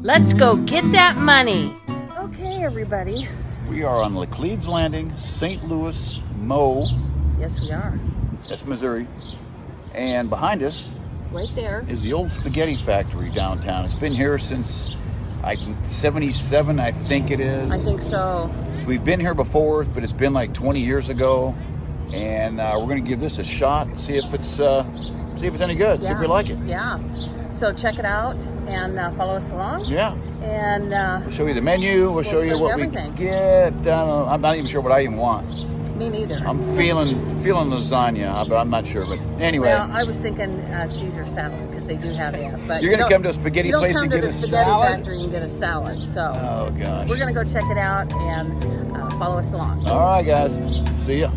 Let's go get that money. Okay, everybody. We are on Laclede's Landing, St. Louis MO. Yes, we are. That's Missouri. And behind us Right there. is the old spaghetti factory downtown. It's been here since 77, I think it is. I think so. We've been here before, but it's been like 20 years ago. And we're going to give this a shot and see if it's any good. See if we like it. Yeah. So check it out and follow us along. Yeah. And We'll show you the menu. We'll show you what everything. we get. I'm not even sure what I even want. Me neither. I'm feeling lasagna, but I'm not sure. But anyway. Well, I was thinking Caesar salad because they do have that. But you're going to come to a spaghetti place and get a salad? You don't come to the spaghetti factory and get a salad. So oh, gosh. We're going to go check it out and follow us along. All right, guys. See ya.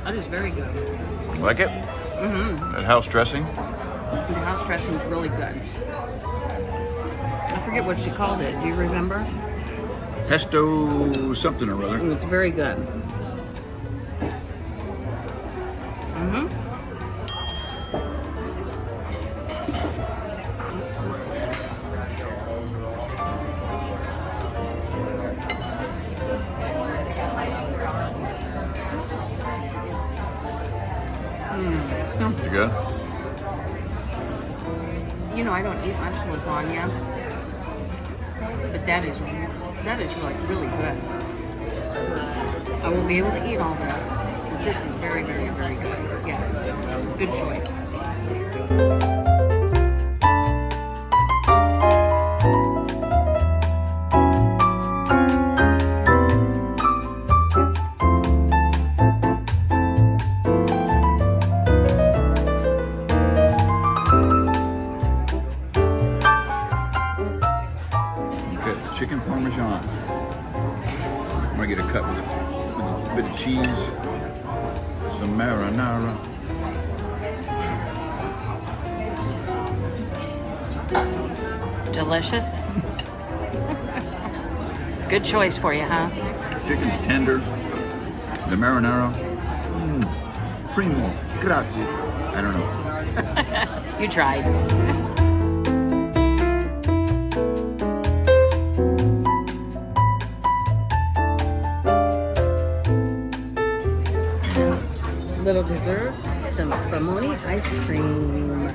That is very good. Like it? Mm-hmm. That house dressing? The house dressing is really good. I forget what she called it. Do you remember? Pesto something or other. It's very good. Mm-hmm. Is it good? You know, I don't eat much lasagna, but that is like really good. I won't be able to eat all this, but this is very, very, very good. Yes, good choice. Chicken Parmesan. I'm gonna get a cut with a bit of cheese, some marinara. Delicious. Good choice for you, huh? Chicken's tender. The marinara. Primo. Grazie. I don't know. You tried. Little dessert, some spumoni ice cream.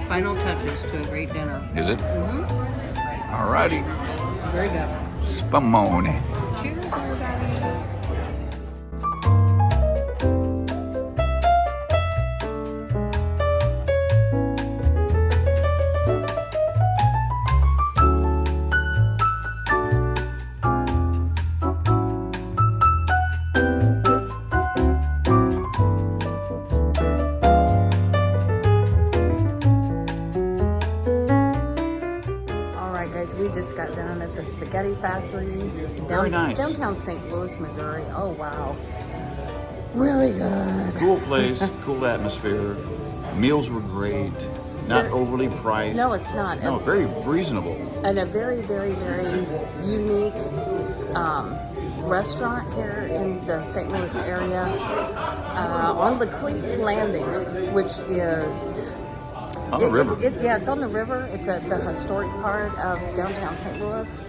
Final touches to a great dinner. Is it? Mm-hmm. Alrighty. Very good. Spumoni. Cheers, everybody. We just got done at the spaghetti Spaghetti Factory. Very nice. Downtown St. Louis, Missouri. Oh, wow. Really good. Cool place, cool atmosphere. Meals were great. Not overly priced. No, it's not. No, very reasonable. And a very, very, very unique restaurant here in the St. Louis area on Laclede's Landing, which is On the river. Yeah, it's on the river. It's the historic part of downtown St. Louis.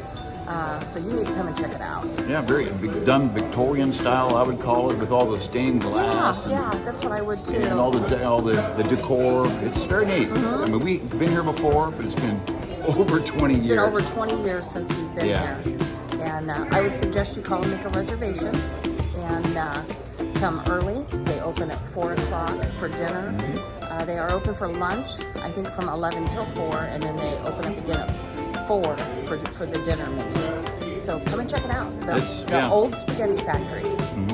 So you need to come and check it out. Yeah, very done Victorian style, I would call it, with all the stained glass. Yeah, that's what I would too. And all the decor. It's very neat. I mean, we've been here before, but it's been over 20 years. It's been over 20 years since we've been here. And I would suggest you call and make a reservation and come early. They open at 4 o'clock for dinner. They are open for lunch, I think from 11 till 4, and then they open up again at 4 for the dinner menu. So come and check it out. The old Spaghetti Factory.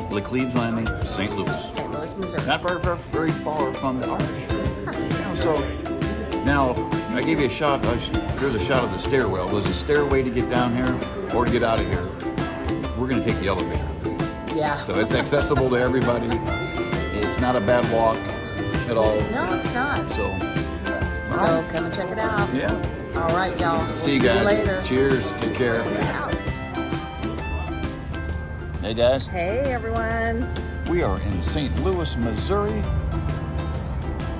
Laclede's Landing, St. Louis. St. Louis, Missouri. Not very far from the arch. So now I gave you a shot. There's a shot of the stairwell. There's a stairway to get down here or to get out of here. We're going to take the elevator. Yeah. So it's accessible to everybody. It's not a bad walk at all. No, it's not. So come and check it out. Yeah. All right, y'all. See you guys. Later. Cheers. Take care. Peace out. Hey guys. Hey everyone. We are in St. Louis, Missouri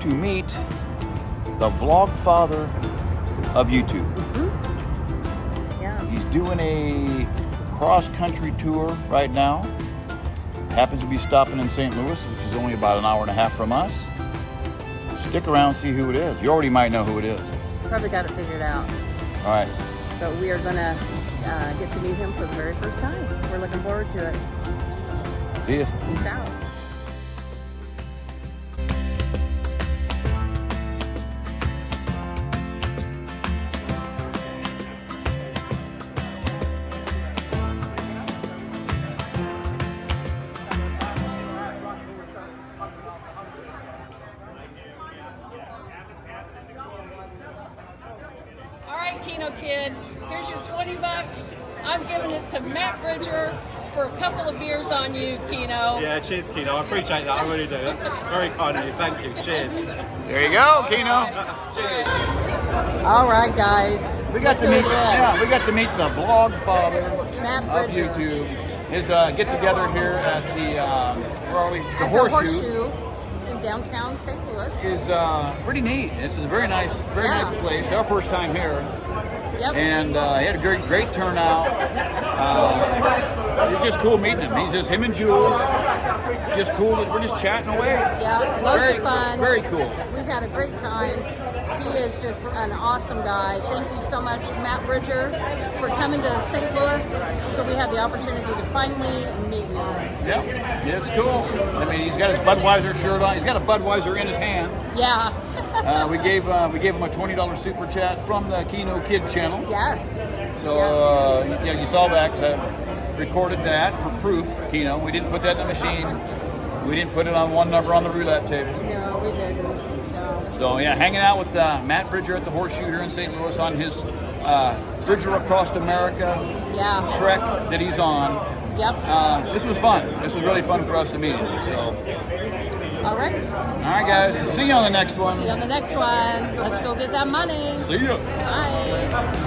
to meet the vlog father of YouTube. Yeah. He's doing a cross-country tour right now. Happens to be stopping in St. Louis, which is only about an hour and a half from us. Stick around, see who it is. You already might know who it is. Probably got it figured out. All right. But we are going to get to meet him for the very first time. We're looking forward to it. See you. Peace out. Keno Kid, here's your $20. I'm giving it to Matt Bridger for a couple of beers on you, Keno. Yeah, cheers, Keno. I appreciate that. I really do. That's very kind of you. Thank you. Cheers. There you go, Keno. Cheers. All right, guys. We got to meet. Yeah, we got to meet the vlog father Matt of Bridger. YouTube. His get together here at the where are we? At the Horseshoe in downtown St. Louis. Is pretty neat. This is a very nice place. Our first time here. Yep. And he had a great turnout. It's just cool meeting him. He's just him and Jules. Just cool. We're just chatting away. Yeah, loads of fun. Very cool. We've had a great time. He is just an awesome guy. Thank you so much, Matt Bridger, for coming to St. Louis. So we had the opportunity to finally meet you. Yeah, it's cool. I mean, he's got his Budweiser shirt on. He's got a Budweiser in his hand. Yeah. We gave him a $20 super chat from the Keno Kid channel. Yes. So yeah, you saw that. 'Cause I recorded that for proof. Keno, we didn't put that in the machine. We didn't put it on one number on the roulette table. No, we didn't. No. So yeah, hanging out with Matt Bridger at the Horseshoe here in St. Louis on his Bridger Across America trek that he's on. Yep. This was fun. This was really fun for us to meet him. So. All right. All right, guys. See you on the next one. See you on the next one. Let's go get that money. See ya. Bye.